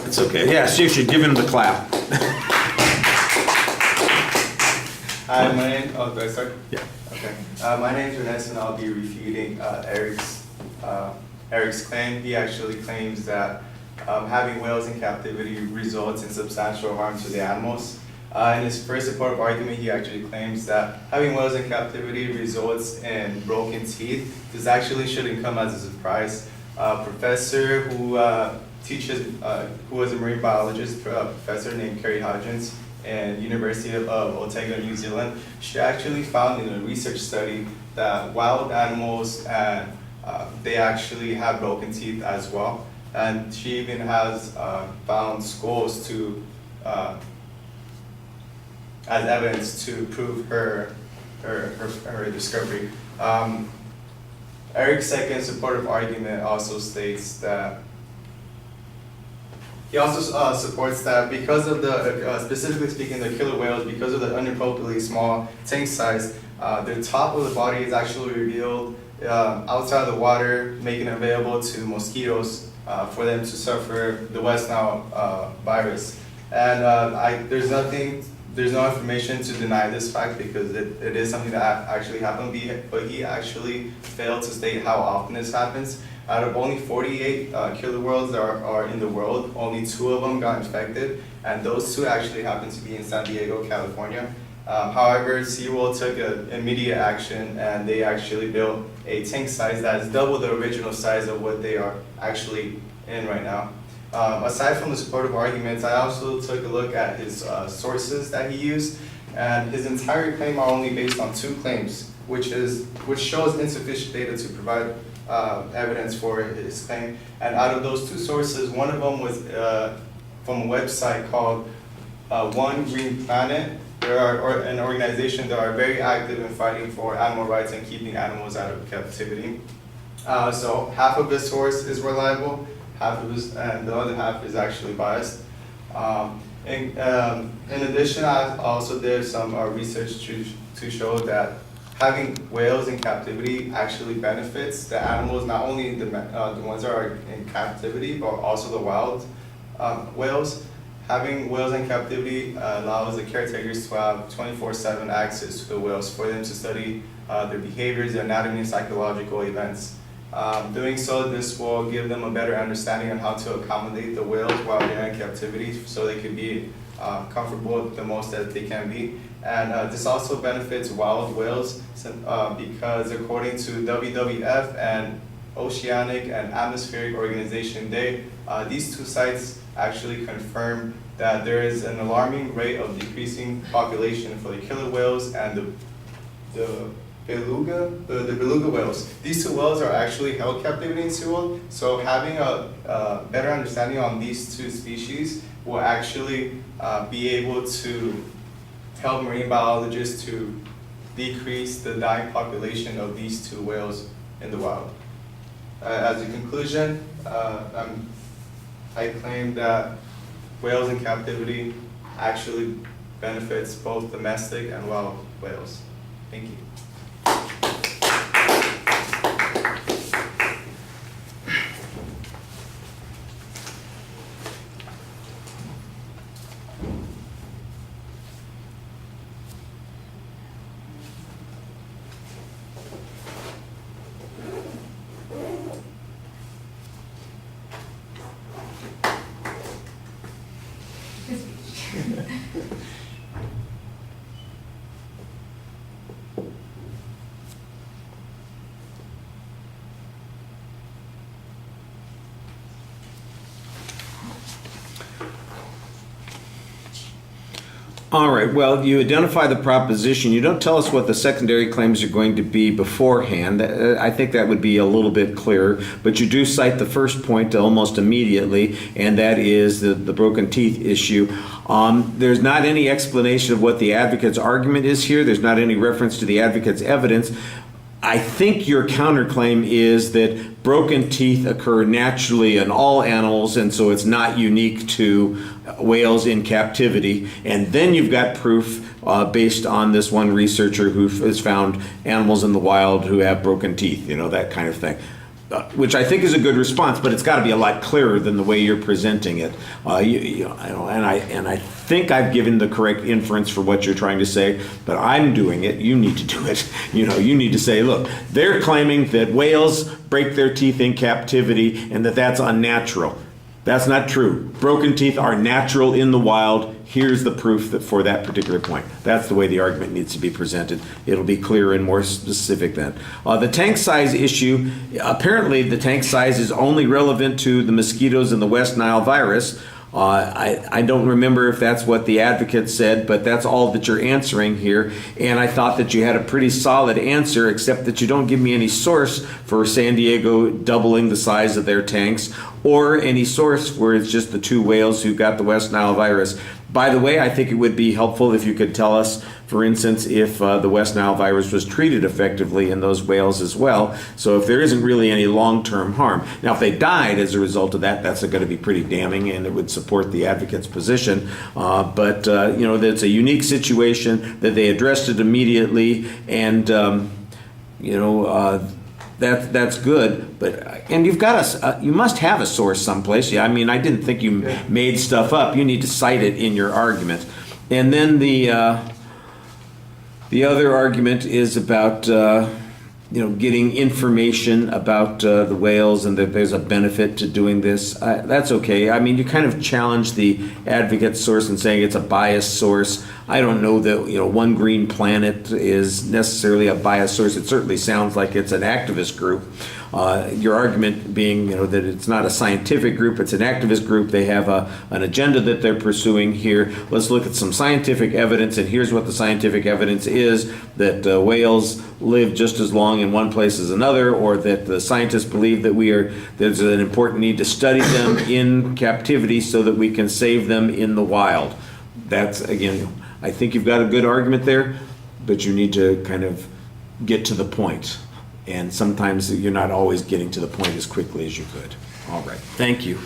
It's okay. Yeah, seriously, give him the clap. Hi, my name. Oh, do I start? Yeah. Okay. My name is Ernesto, and I'll be refuting Eric's claim. He actually claims that having whales in captivity results in substantial harm to the animals. In his first supportive argument, he actually claims that having whales in captivity results in broken teeth. This actually shouldn't come as a surprise. A professor who teaches, who was a marine biologist, professor named Kerry Hodgins, and University of Otago, New Zealand, she actually found in a research study that wild animals and they actually have broken teeth as well. And she even has found skulls to as evidence to prove her discovery. Eric's second supportive argument also states that he also supports that because of the, specifically speaking, the killer whales, because of the inappropriately small tank size, the top of the body is actually revealed outside of the water, making it available to mosquitoes for them to suffer the West Nile virus. And there's no information to deny this fact because it is something that actually happened, but he actually failed to state how often this happens. Out of only 48 killer whales that are in the world, only 2 of them got infected, and those 2 actually happen to be in San Diego, California. However, SeaWorld took immediate action, and they actually built a tank size that is double the original size of what they are actually in right now. Aside from the supportive arguments, I also took a look at his sources that he used, and his entire claim are only based on 2 claims, which shows insufficient data to provide evidence for his claim. And out of those 2 sources, one of them was from a website called One Green Planet. There are an organization that are very active in fighting for animal rights and keeping animals out of captivity. So half of the source is reliable, and the other half is actually biased. In addition, I also did some research to show that having whales in captivity actually benefits the animals, not only the ones that are in captivity, but also the wild whales. Having whales in captivity allows the caretakers to have 24/7 access to the whales for them to study their behaviors, their anatomy, and psychological events. Doing so, this will give them a better understanding on how to accommodate the whales while they're in captivity so they can be comfortable the most that they can be. And this also benefits wild whales because according to WWF and Oceanic and Atmospheric Organization, these 2 sites actually confirm that there is an alarming rate of decreasing population for the killer whales and the beluga whales. These 2 whales are actually held captivity in SeaWorld, so having a better understanding on these 2 species will actually be able to help marine biologists to decrease the dying population of these 2 whales in the wild. As a conclusion, I claim that whales in captivity actually benefits both domestic and wild whales. Thank you. All right, well, you identify the proposition. You don't tell us what the secondary claims are going to be beforehand. I think that would be a little bit clearer, but you do cite the first point almost immediately, and that is the broken teeth issue. There's not any explanation of what the advocate's argument is here. There's not any reference to the advocate's evidence. I think your counterclaim is that broken teeth occur naturally in all animals, and so it's not unique to whales in captivity. And then you've got proof based on this one researcher who has found animals in the wild who have broken teeth, that kind of thing. which I think is a good response, but it's got to be a lot clearer than the way you're presenting it. And I think I've given the correct inference for what you're trying to say, but I'm doing it. You need to do it. You need to say, look, they're claiming that whales break their teeth in captivity and that that's unnatural. That's not true. Broken teeth are natural in the wild. Here's the proof that for that particular point. That's the way the argument needs to be presented. It'll be clearer and more specific then. The tank size issue, apparently the tank size is only relevant to the mosquitoes and the West Nile virus. I don't remember if that's what the advocate said, but that's all that you're answering here. And I thought that you had a pretty solid answer, except that you don't give me any source for San Diego doubling the size of their tanks, or any source where it's just the 2 whales who got the West Nile virus. By the way, I think it would be helpful if you could tell us, for instance, if the West Nile virus was treated effectively in those whales as well. So if there isn't really any long-term harm. Now, if they died as a result of that, that's going to be pretty damning, and it would support the advocate's position. But that's a unique situation, that they addressed it immediately, and that's good. And you've got you must have a source someplace. Yeah, I mean, I didn't think you made stuff up. You need to cite it in your argument. And then the other argument is about getting information about the whales, and that there's a benefit to doing this. That's okay. I mean, you kind of challenge the advocate's source and saying it's a biased source. I don't know that One Green Planet is necessarily a biased source. It certainly sounds like it's an activist group. Your argument being that it's not a scientific group, it's an activist group. They have an agenda that they're pursuing here. Let's look at some scientific evidence, and here's what the scientific evidence is: that whales live just as long in one place as another, or that the scientists believe that there's an important need to study them in captivity so that we can save them in the wild. That's, again, I think you've got a good argument there, but you need to kind of get to the point. And sometimes you're not always getting to the point as quickly as you could. All right. Thank you.